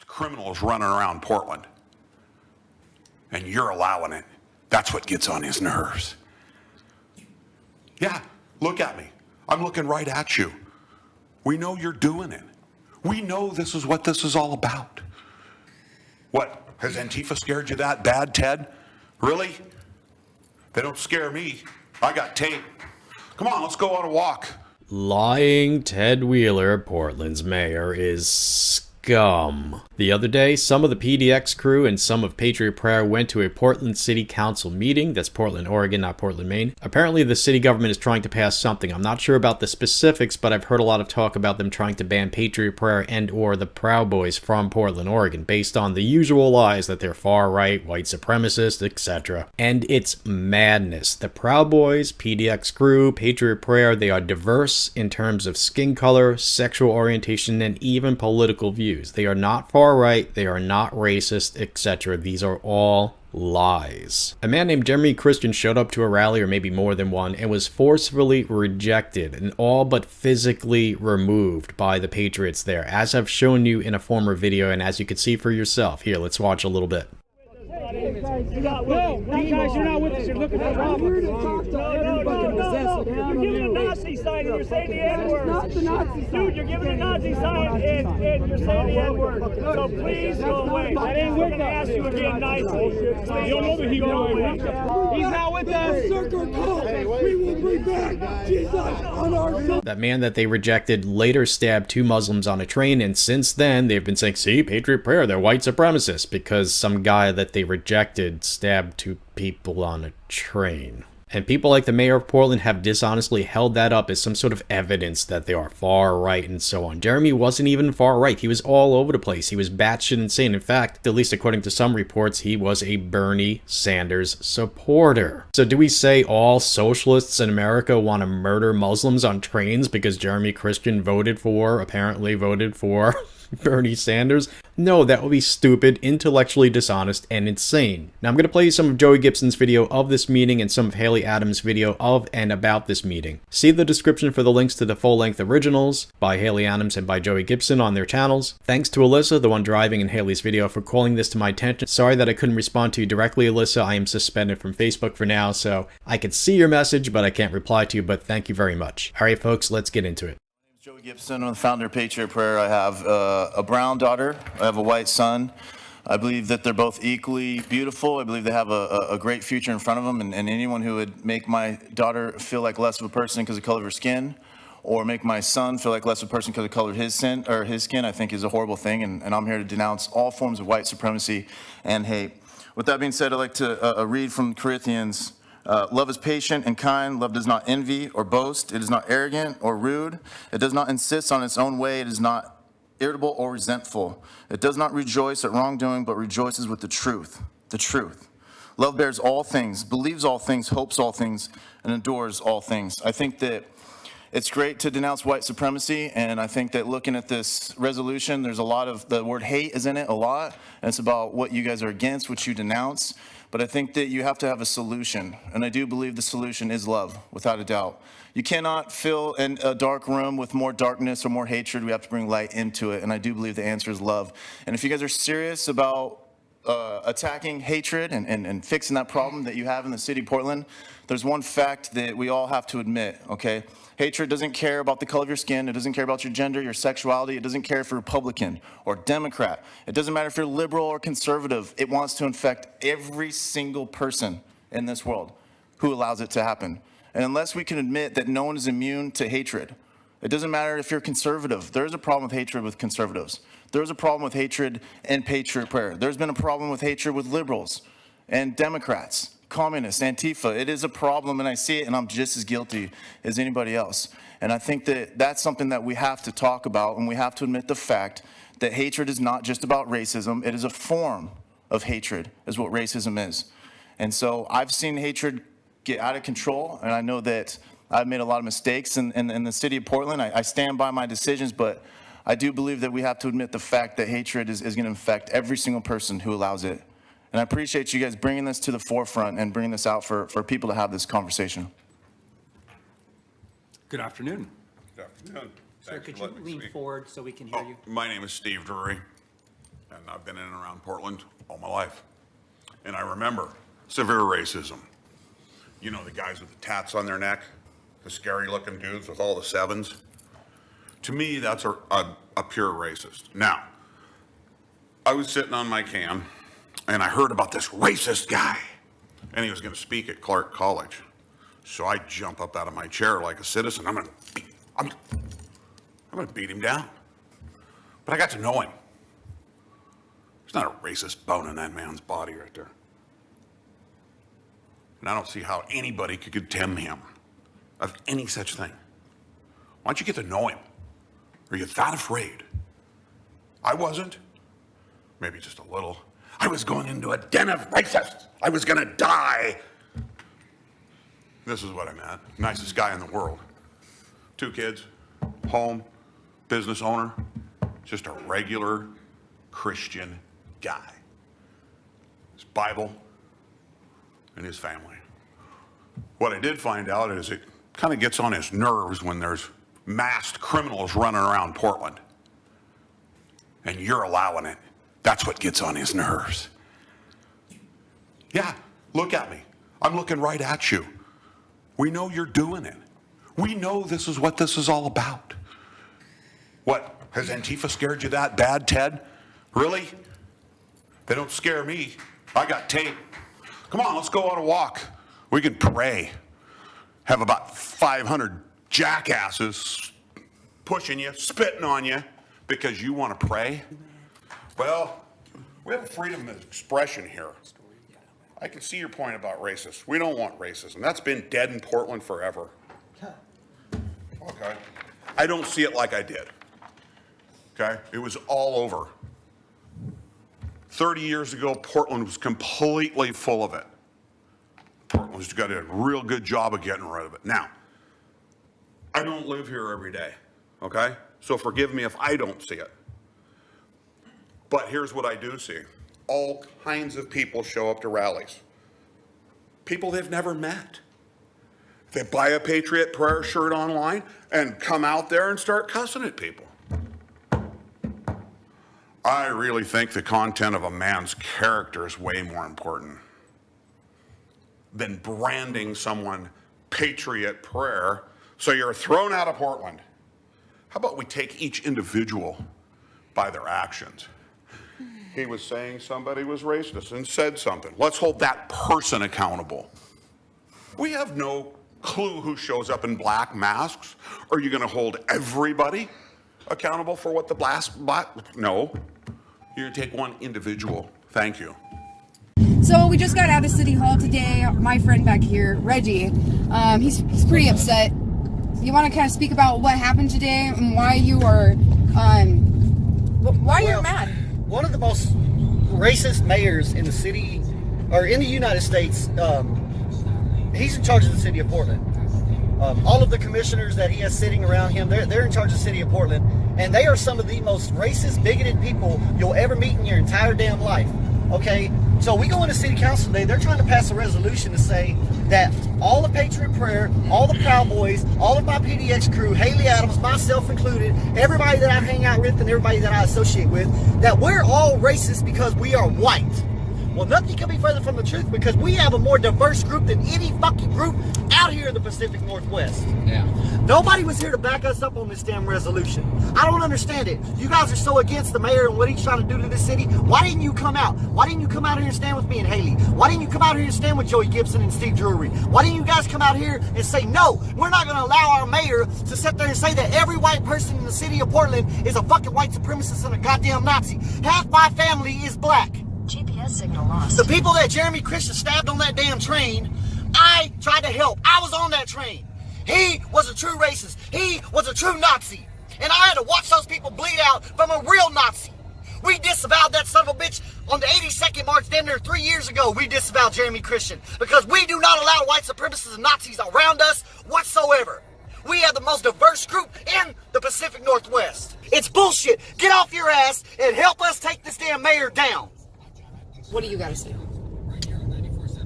criminals running around Portland. And you're allowing it. That's what gets on his nerves. Yeah, look at me. I'm looking right at you. We know you're doing it. We know this is what this is all about. What, has Antifa scared you that bad, Ted? Really? They don't scare me. I got tape. Come on, let's go on a walk. Lying Ted Wheeler, Portland's mayor, is scum. The other day, some of the PDX crew and some of Patriot Prayer went to a Portland City Council meeting. That's Portland, Oregon, not Portland, Maine. Apparently, the city government is trying to pass something. I'm not sure about the specifics, but I've heard a lot of talk about them trying to ban Patriot Prayer and or the Proud Boys from Portland, Oregon, based on the usual lies that they're far-right, white supremacists, etc. And it's madness. The Proud Boys, PDX crew, Patriot Prayer, they are diverse in terms of skin color, sexual orientation, and even political views. They are not far-right, they are not racist, etc. These are all lies. A man named Jeremy Christian showed up to a rally, or maybe more than one, and was forcefully rejected and all but physically removed by the Patriots there, as I've shown you in a former video and as you can see for yourself. Here, let's watch a little bit. You're not with us. Guys, you're not with us. You're looking for problems. You're here to talk to everybody possessed. You're giving a Nazi sign and you're saying the N-word. It's not the Nazi sign. Dude, you're giving a Nazi sign and you're saying the N-word. So please go away. That ain't we're gonna ask you again nicely. You don't know that he go away. He's not with us. Circle call. We will bring back Jesus on our side. That man that they rejected later stabbed 2 Muslims on a train, and since then they've been saying, see, Patriot Prayer, they're white supremacists, because some guy that they rejected stabbed 2 people on a train. And people like the mayor of Portland have dishonestly held that up as some sort of evidence that they are far right and so on. Jeremy wasn't even far right. He was all over the place. He was batshit insane. In fact, at least according to some reports, he was a Bernie Sanders supporter. So do we say all socialists in America want to murder Muslims on trains because Jeremy Christian apparently voted for Bernie Sanders? No, that would be stupid, intellectually dishonest, and insane. Now I'm going to play you some of Joey Gibson's video of this meeting and some of Haley Adams' video of and about this meeting. See the description for the links to the full-length originals by Haley Adams and by Joey Gibson on their channels. Thanks to Alyssa, the one driving in Haley's video, for calling this to my attention. Sorry that I couldn't respond to you directly, Alyssa. I am suspended from Facebook for now, so I can see your message, but I can't reply to you, but thank you very much. All right, folks, let's get into it. Joey Gibson, I'm the founder of Patriot Prayer. I have a brown daughter. I have a white son. I believe that they're both equally beautiful. I believe they have a great future in front of them, and anyone who would make my daughter feel like less of a person because of the color of her skin, or make my son feel like less of a person because of the color of his skin, I think is a horrible thing, and I'm here to denounce all forms of white supremacy and hate. With that being said, I'd like to read from Corinthians. Love is patient and kind. Love does not envy or boast. It is not arrogant or rude. It does not insist on its own way. It is not irritable or resentful. It does not rejoice at wrongdoing, but rejoices with the truth. The truth. Love bears all things, believes all things, hopes all things, and endures all things. I think that it's great to denounce white supremacy, and I think that looking at this resolution, there's a lot of, the word hate is in it a lot, and it's about what you guys are against, what you denounce. But I think that you have to have a solution, and I do believe the solution is love, without a doubt. You cannot fill in a dark room with more darkness or more hatred. We have to bring light into it, and I do believe the answer is love. And if you guys are serious about attacking hatred and fixing that problem that you have in the city of Portland, there's one fact that we all have to admit, okay? Hatred doesn't care about the color of your skin. It doesn't care about your gender, your sexuality. It doesn't care if you're Republican or Democrat. It doesn't matter if you're liberal or conservative. It wants to infect every single person in this world who allows it to happen. And unless we can admit that no one is immune to hatred, it doesn't matter if you're conservative. There's a problem with hatred with conservatives. There's a problem with hatred in Patriot Prayer. There's been a problem with hatred with liberals and Democrats, communists, Antifa. It is a problem, and I see it, and I'm just as guilty as anybody else. And I think that that's something that we have to talk about, and we have to admit the fact that hatred is not just about racism. It is a form of hatred, is what racism is. And so I've seen hatred get out of control, and I know that I've made a lot of mistakes in the city of Portland. I stand by my decisions, but I do believe that we have to admit the fact that hatred is going to infect every single person who allows it. And I appreciate you guys bringing this to the forefront and bringing this out for people to have this conversation. Good afternoon. Good afternoon. Sir, could you lean forward so we can hear you? My name is Steve Drury. And I've been in and around Portland all my life. And I remember severe racism. You know, the guys with the tats on their neck, the scary looking dudes with all the sevens. To me, that's a pure racist. Now, I was sitting on my cam and I heard about this racist guy and he was going to speak at Clark College. So I jump up out of my chair like a citizen. I'm going to beat him down. But I got to know him. There's not a racist bone in that man's body right there. And I don't see how anybody could condemn him of any such thing. Why don't you get to know him? Are you that afraid? I wasn't. Maybe just a little. I was going into a den of racists. I was going to die. This is what I met. Nicest guy in the world. 2 kids, home, business owner, just a regular Christian guy. His Bible and his family. What I did find out is it kind of gets on his nerves when there's masked criminals running around Portland. And you're allowing it. That's what gets on his nerves. Yeah, look at me. I'm looking right at you. We know you're doing it. We know this is what this is all about. What, has Antifa scared you that bad, Ted? Really? They don't scare me. I got tape. Come on, let's go on a walk. We can pray. Have about 500 jackasses pushing you, spitting on you because you want to pray. Well, we have freedom of expression here. I can see your point about racist. We don't want racism. That's been dead in Portland forever. Okay. I don't see it like I did. Okay? It was all over. 30 years ago, Portland was completely full of it. Portland's got a real good job of getting rid of it. Now, I don't live here every day, okay? So forgive me if I don't see it. But here's what I do see. All kinds of people show up to rallies. People they've never met. They buy a Patriot Prayer shirt online and come out there and start cussing at people. I really think the content of a man's character is way more important than branding someone Patriot Prayer so you're thrown out of Portland. How about we take each individual by their actions? He was saying somebody was racist and said something. Let's hold that person accountable. We have no clue who shows up in black masks. Are you going to hold everybody accountable for what the black? No. You're going to take one individual. Thank you. So we just got out of City Hall today. My friend back here, Reggie, he's pretty upset. You want to kind of speak about what happened today and why you are, you're mad? One of the most racist mayors in the city, or in the United States, he's in charge of the city of Portland. All of the commissioners that he has sitting around him, they're in charge of the city of Portland, and they are some of the most racist, bigoted people you'll ever meet in your entire damn life. Okay, so we go into city council today. They're trying to pass a resolution to say that all the Patriot Prayer, all the Proud Boys, all of my PDX crew, Haley Adams, myself included, everybody that I hang out with and everybody that I associate with, that we're all racist because we are white. Well, nothing can be further from the truth because we have a more diverse group than any fucking group out here in the Pacific Northwest. Yeah. Nobody was here to back us up on this damn resolution. I don't understand it. You guys are so against the mayor and what he's trying to do to this city. Why didn't you come out? Why didn't you come out here and stand with me and Haley? Why didn't you come out here and stand with Joey Gibson and Steve Drury? Why didn't you guys come out here and say, no, we're not going to allow our mayor to sit there and say that every white person in the city of Portland is a fucking white supremacist and a goddamn Nazi. Half my family is black. GPS signal lost. The people that Jeremy Christian stabbed on that damn train, I tried to help. I was on that train. He was a true racist. He was a true Nazi. And I had to watch those people bleed out from a real Nazi. We disavowed that son of a bitch on the 82nd March damn near 3 years ago. We disavowed Jeremy Christian because we do not allow white supremacists and Nazis around us whatsoever. We have the most diverse group in the Pacific Northwest. It's bullshit. Get off your ass and help us take this damn mayor down. What do you got to say?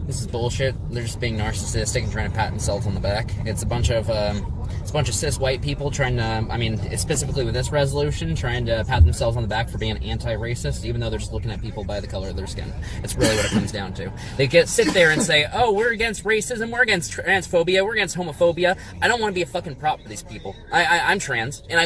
This is bullshit. They're just being narcissistic and trying to pat themselves on the back. It's a bunch of bunch of cis white people trying to, I mean, specifically with this resolution, trying to pat themselves on the back for being anti-racist, even though they're just looking at people by the color of their skin. That's really what it comes down to. They sit there and say, oh, we're against racism, we're against transphobia, we're against homophobia. I don't want to be a fucking prop for these people. I'm trans, and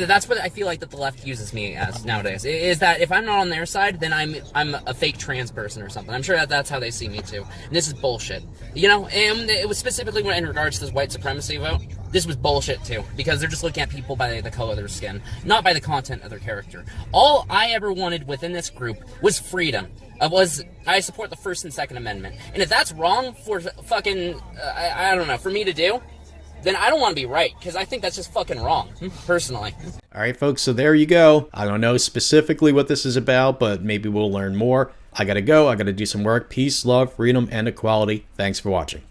that's what I feel like that the left uses me as nowadays, is that if I'm not on their side, then I'm a fake trans person or something. I'm sure that's how they see me too. And this is bullshit. You know, and it was specifically in regards to this white supremacy vote, this was bullshit too, because they're just looking at people by the color of their skin, not by the content of their character. All I ever wanted within this group was freedom. I support the First and Second Amendment. And if that's wrong for fucking, I don't know, for me to do, then I don't want to be right, because I think that's just fucking wrong, personally. All right, folks, so there you go. I don't know specifically what this is about, but maybe we'll learn more. I gotta go. I gotta do some work. Peace, love, freedom, and equality. Thanks for watching.